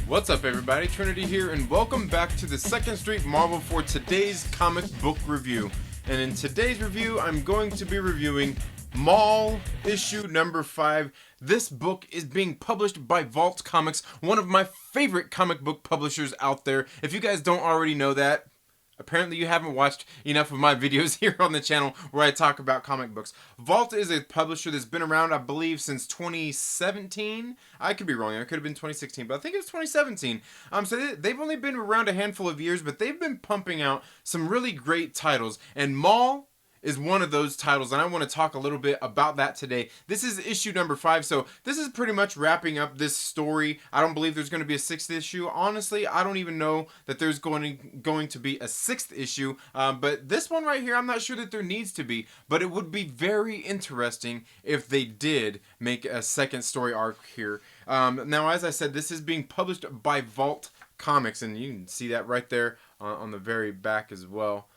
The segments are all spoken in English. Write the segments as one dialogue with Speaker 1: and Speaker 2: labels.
Speaker 1: What's up, everybody? Trinity here, and welcome back to the Second Street Marvel for today's comic book review. And in today's review, I'm going to be reviewing Maul issue number 5. This book is being published by Vault Comics, one of my favorite comic book publishers out there. If you guys don't already know that, apparently you haven't watched enough of my videos here on the channel where I talk about comic books. Vault is a publisher that's been around, I believe, since 2017. I could be wrong. It could have been 2016, but I think it was 2017. So they've only been around a handful of years, but they've been pumping out some really great titles. And Maul is one of those titles, and I want to talk a little bit about that today. This is issue number 5, so this is pretty much wrapping up this story. I don't believe there's going to be a 6th issue. Honestly, I don't even know that there's going to be a 6th issue, but this one right here, I'm not sure that there needs to be, but it would be very interesting if they did make a second story arc here. Now, as I said, this is being published by Vault Comics, and you can see that right there on the very back as well.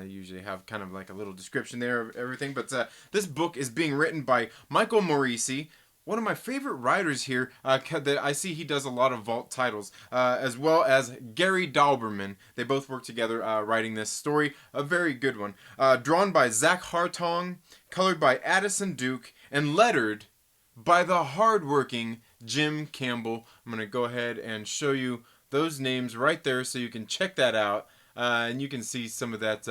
Speaker 1: Usually have kind of like a little description there of everything, but this book is being written by Michael Moreci, one of my favorite writers here. That I see he does a lot of Vault titles, as well as Gary Dauberman. They both work together writing this story, a very good one. Drawn by Zak Hartong, colored by Addison and lettered by the hardworking Jim Campbell. I'm gonna go ahead and show you those names right there so you can check that out. And you can see some of that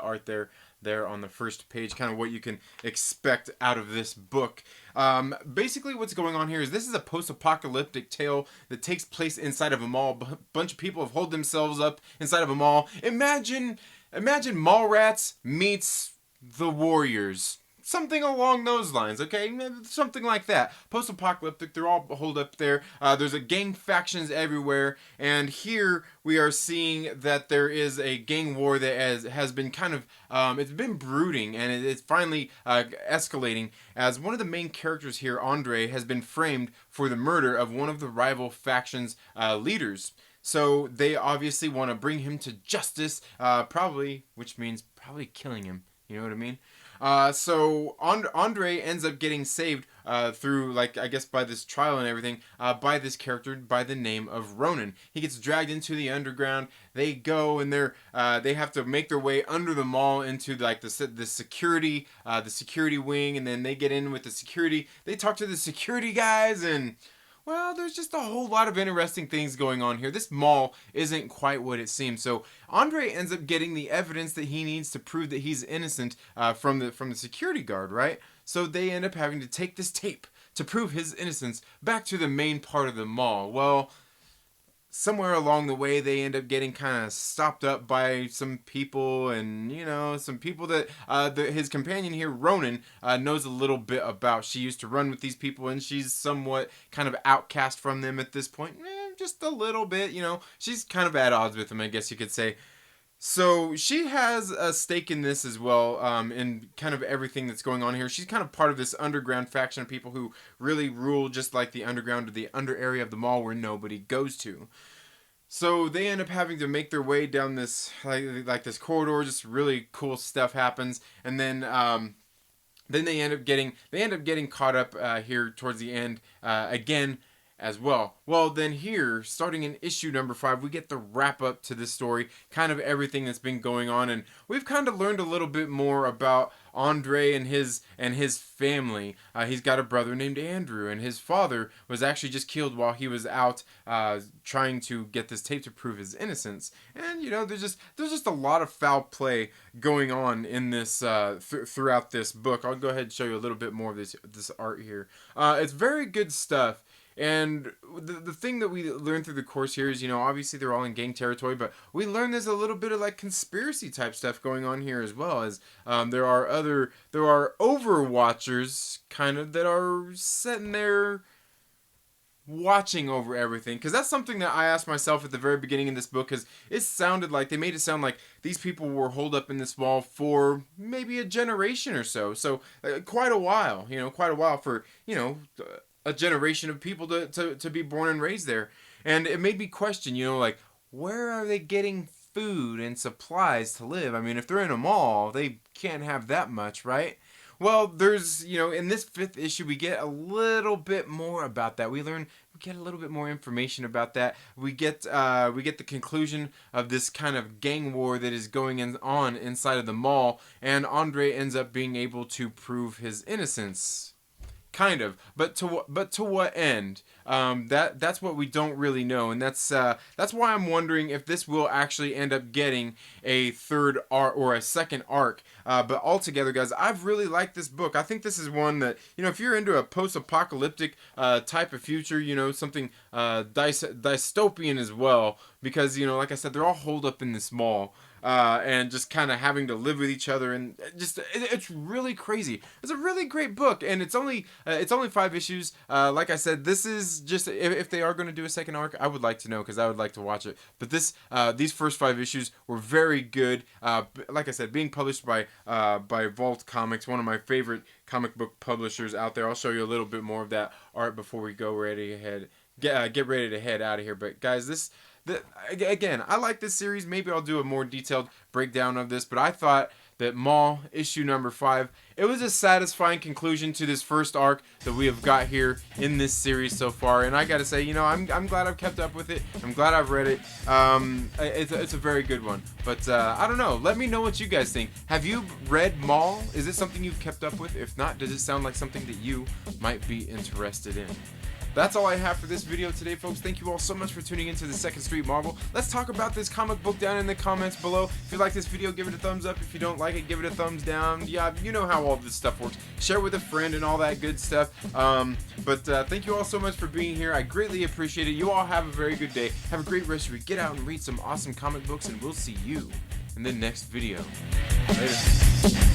Speaker 1: art there on the first page, kind of what you can expect out of this book. Basically, what's going on here is this is a post-apocalyptic tale that takes place inside of a mall. A bunch of people have holed themselves up inside of a mall. Imagine Mallrats meets the Warriors. Something along those lines, okay? Something like that. Post-apocalyptic, they're all holed up there. There's a gang factions everywhere, and here we are seeing that there is a gang war that has been kind of, it's been brooding, and it's finally escalating, as one of the main characters here, Andre, has been framed for the murder of one of the rival factions' leaders. So they obviously want to bring him to justice, which means probably killing him. You know what I mean? So Andre ends up getting saved through, like, I guess by this trial and everything, by this character by the name of Ronan. He gets dragged into the underground. They go and they have to make their way under the mall into like the security wing, and then they get in with the security. They talk to the security guys, and well, there's just a whole lot of interesting things going on here. This mall isn't quite what it seems. So Andre ends up getting the evidence that he needs to prove that he's innocent from the security guard, right? So they end up having to take this tape to prove his innocence back to the main part of the mall. Well, somewhere along the way, they end up getting kind of stopped up by some people, and some people that his companion here, Ronan, knows a little bit about. She used to run with these people, and she's somewhat kind of outcast from them at this point. Just a little bit, she's kind of at odds with them, I guess you could say. So she has a stake in this as well, in kind of everything that's going on here. She's kind of part of this underground faction of people who really rule just like the underground or the under area of the mall where nobody goes to. So they end up having to make their way down this like this corridor. Just really cool stuff happens, and then they end up getting caught up here towards the end again as well. Well, then here, starting in issue number 5, we get the wrap up to this story, kind of everything that's been going on, and we've kind of learned a little bit more about Andre and his family. He's got a brother named Andrew, and his father was actually just killed while he was out trying to get this tape to prove his innocence. And there's just a lot of foul play going on in this throughout this book. I'll go ahead and show you a little bit more of this art here. It's very good stuff. And the thing that we learn through the course here is, obviously they're all in gang territory, but we learn there's a little bit of like conspiracy type stuff going on here as well, as there are overwatchers kind of that are sitting there watching over everything. Because that's something that I asked myself at the very beginning in this book, because they made it sound like these people were holed up in this wall for maybe a generation or so. So quite a while for, a generation of people to be born and raised there. And it made me question, where are they getting food and supplies to live? I mean, if they're in a mall, they can't have that much, right? Well, there's, in this 5th issue, we get a little bit more about that. We get a little bit more information about that. We get the conclusion of this kind of gang war that is going on inside of the mall, and Andre ends up being able to prove his innocence. Kind of, but to what end? That's what we don't really know, and that's why I'm wondering if this will actually end up getting a 3rd arc or a 2nd arc. But altogether, guys, I've really liked this book. I think this is one that, if you're into a post-apocalyptic type of future, something dystopian as well, because like I said, they're all holed up in this mall. And just kind of having to live with each other, and it's really crazy. It's a really great book, and it's only 5 issues. Like I said, this is just, if they are going to do a 2nd arc, I would like to know, because I would like to watch it. But these first 5 issues were very good. Like I said, being published by Vault Comics, one of my favorite comic book publishers out there. I'll show you a little bit more of that art before we get ready to head out of here. But guys, again, I like this series. Maybe I'll do a more detailed breakdown of this, but I thought that Maul issue number 5, it was a satisfying conclusion to this first arc that we have got here in this series so far. And I gotta say, I'm glad I've kept up with it. I'm glad I've read it. It's a very good one. But I don't know. Let me know what you guys think. Have you read Maul? Is it something you've kept up with? If not, does it sound like something that you might be interested in? That's all I have for this video today, folks. Thank you all so much for tuning into the 2nd Street Marvel. Let's talk about this comic book down in the comments below. If you like this video, give it a thumbs up. If you don't like it, give it a thumbs down. Yeah, you know how all this stuff works. Share with a friend and all that good stuff. Thank you all so much for being here. I greatly appreciate it. You all have a very good day. Have a great rest of your week. Get out and read some awesome comic books, and we'll see you in the next video. Later.